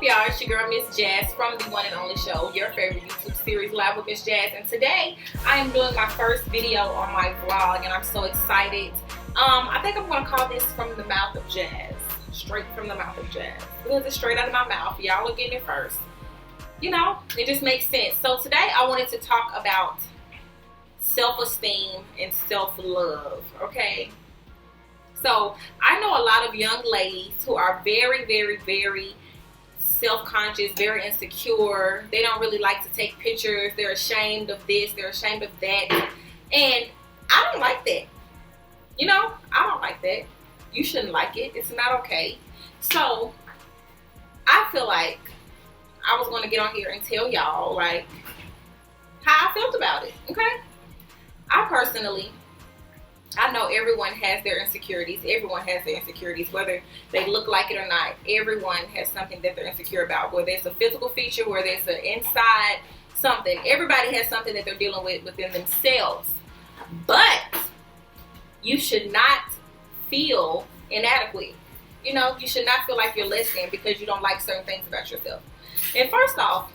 y'all? It's your girl, Miss Jazz, from the one and only show, your favorite YouTube series, Live with Miss Jazz. And today, I am doing my first video on my vlog, and I'm so excited. I think I'm gonna call this From the Mouth of Jazz. Straight from the mouth of Jazz. Because it's straight out of my mouth. Y'all are getting it first. You know, it just makes sense. So today, I wanted to talk about self-esteem and self-love, okay? So, I know a lot of young ladies who are very, very, very self-conscious, very insecure. They don't really like to take pictures. They're ashamed of this. They're ashamed of that. And I don't like that. You know, I don't like that. You shouldn't like it. It's not okay. So, I feel like I was going to get on here and tell y'all, like, how I felt about it, okay? I personally, I know everyone has their insecurities. Everyone has their insecurities, whether they look like it or not. Everyone has something that they're insecure about, whether it's a physical feature, whether it's an inside something. Everybody has something that they're dealing with within themselves. But you should not feel inadequate. You know, you should not feel like you're less than because you don't like certain things about yourself. And first off,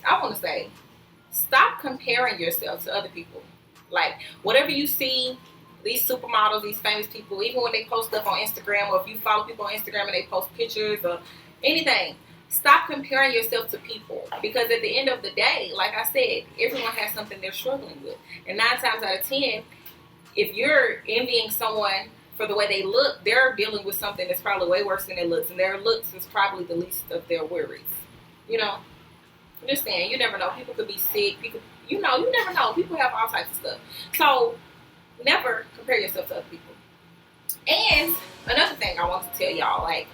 I want to say, stop comparing yourself to other people. Like, whatever you see, these supermodels, these famous people, even when they post stuff on Instagram, or if you follow people on Instagram and they post pictures or anything, stop comparing yourself to people. Because at the end of the day, like I said, everyone has something they're struggling with. And 9 times out of 10, if you're envying someone for the way they look, they're dealing with something that's probably way worse than their looks. And their looks is probably the least of their worries. You know? I'm just saying, you never know. People could be sick. People, you know, you never know. People have all types of stuff. So, never compare yourself to other people. And another thing I want to tell y'all, like,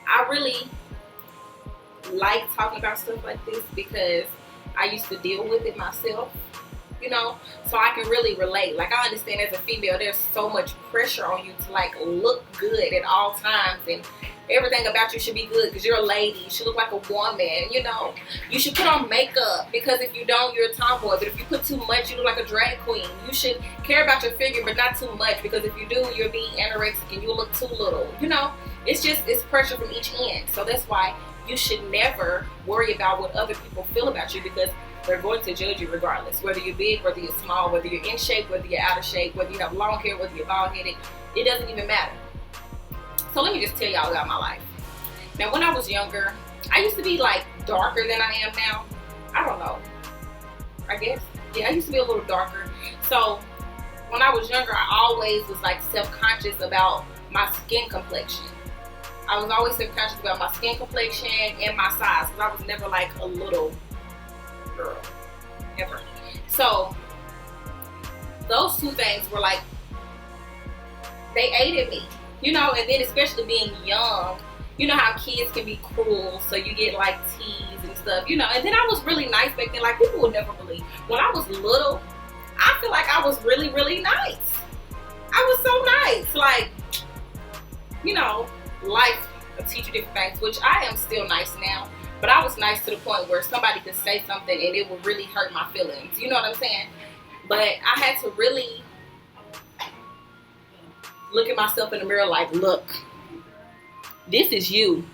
I really like talking about stuff like this because I used to deal with it myself, you know, so I can really relate. Like, I understand as a female, there's so much pressure on you to, like, look good at all times, and everything about you should be good because you're a lady. You should look like a woman, you know. You should put on makeup because if you don't, you're a tomboy. But if you put too much, you look like a drag queen. You should care about your figure, but not too much, because if you do, you're being anorexic and you look too little. You know, it's pressure from each end. So that's why you should never worry about what other people feel about you, because they're going to judge you regardless. Whether you're big, whether you're small, whether you're in shape, whether you're out of shape, whether you have long hair, whether you're bald-headed, it doesn't even matter. So let me just tell y'all about my life. Now, when I was younger, I used to be like darker than I am now. I don't know. I guess. Yeah, I used to be a little darker. So when I was younger, I always was like self-conscious about my skin complexion. I was always self-conscious about my skin complexion and my size, because I was never like a little girl, ever. So those two things were like, they aided me. You know, and then especially being young, you know how kids can be cruel, so you get like teased and stuff, you know. And then I was really nice back then, like people would never believe. When I was little, I feel like I was really, really nice. I was so nice. Like, you know, life will teach you different things, which I am still nice now. But I was nice to the point where somebody could say something and it would really hurt my feelings. You know what I'm saying? But I had to really look at myself in the mirror like, look, this is you.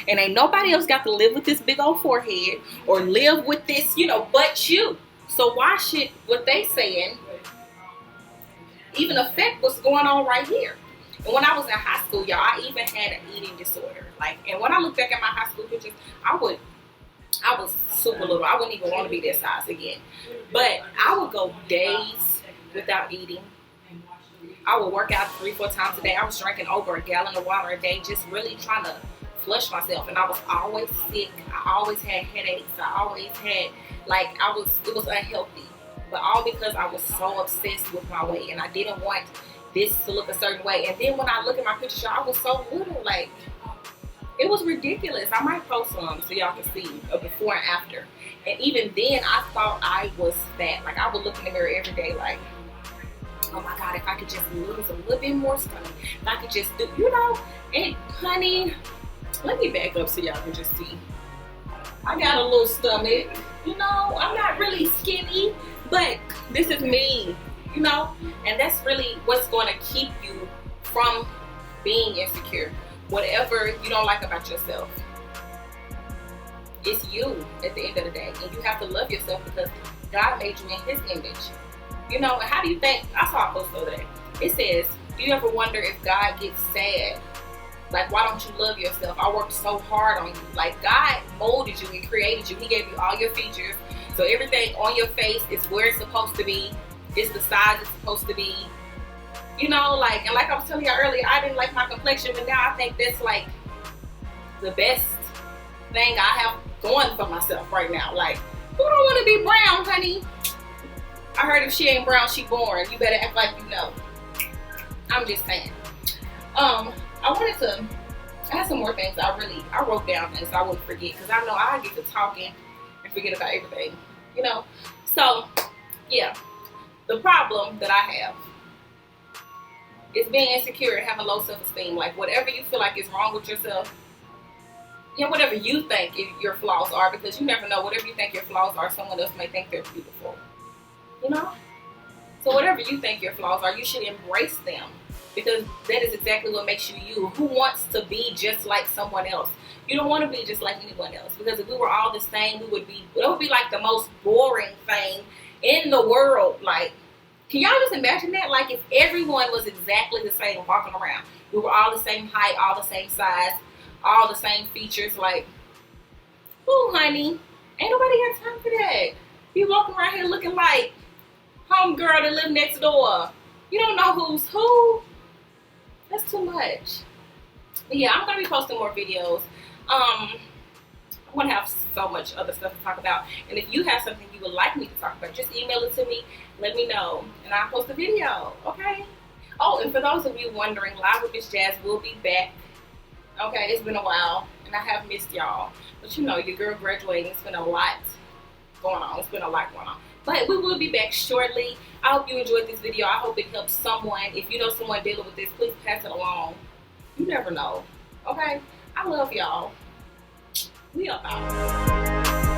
And ain't nobody else got to live with this big old forehead or live with this, you know, but you. So why should what they saying even affect what's going on right here? And when I was in high school, y'all, I even had an eating disorder. Like, and when I look back at my high school pictures, I was super little. I wouldn't even want to be that size again. But I would go days without eating. I would work out 3-4 times a day. I was drinking over a gallon of water a day, just really trying to flush myself. And I was always sick. I always had headaches. I always had, like, it was unhealthy. But all because I was so obsessed with my weight, and I didn't want this to look a certain way. And then when I look at my pictures, I was so little, like, it was ridiculous. I might post some so y'all can see a before and after. And even then, I thought I was fat. Like, I would look in the mirror every day, like, oh my God, if I could just lose a little bit more stomach, if I could just do, you know. And honey, let me back up so y'all can just see. I got a little stomach, you know. I'm not really skinny, but this is me, you know. And that's really what's going to keep you from being insecure. Whatever you don't like about yourself, It's you at the end of the day, and you have to love yourself because God made you in His image. You know, and how do you think? I saw a post the other day. It says, "Do you ever wonder if God gets sad? Like, why don't you love yourself? I worked so hard on you. Like, God molded you and created you. He gave you all your features. So everything on your face is where it's supposed to be. It's the size it's supposed to be. You know, like, and like I was telling you earlier, I didn't like my complexion, but now I think that's like the best thing I have going for myself right now. Like, who don't want to be brown, honey? I heard if she ain't brown, she born. You better act like you know. I'm just saying. I had some more things I wrote down things so I wouldn't forget, because I know I get to talking and forget about everything, you know. So, yeah, the problem that I have is being insecure and having low self-esteem. Like, whatever you feel like is wrong with yourself, you know, whatever you think your flaws are, because you never know, whatever you think your flaws are, someone else may think they're beautiful, you know. So whatever you think your flaws are, you should embrace them, because that is exactly what makes you you. Who wants to be just like someone else? You don't want to be just like anyone else, because if we were all the same, it would be like the most boring thing in the world. Like, can y'all just imagine that? Like, if everyone was exactly the same walking around, we were all the same height, all the same size, all the same features. Like, ooh, honey, ain't nobody got time for that. Be walking around here looking like homegirl that live next door. You don't know who's who. That's too much. But yeah, I'm gonna be posting more videos. I want to have so much other stuff to talk about. And if you have something you would like me to talk about, just email it to me. Let me know, and I'll post a video. Okay. Oh, and for those of you wondering, Live with Miss Jazz will be back. Okay, it's been a while, and I have missed y'all. But you know, your girl graduating. It's been a lot going on. It's been a lot going on. But we will be back shortly. I hope you enjoyed this video. I hope it helps someone. If you know someone dealing with this, please pass it along. You never know. Okay? I love y'all. We up out.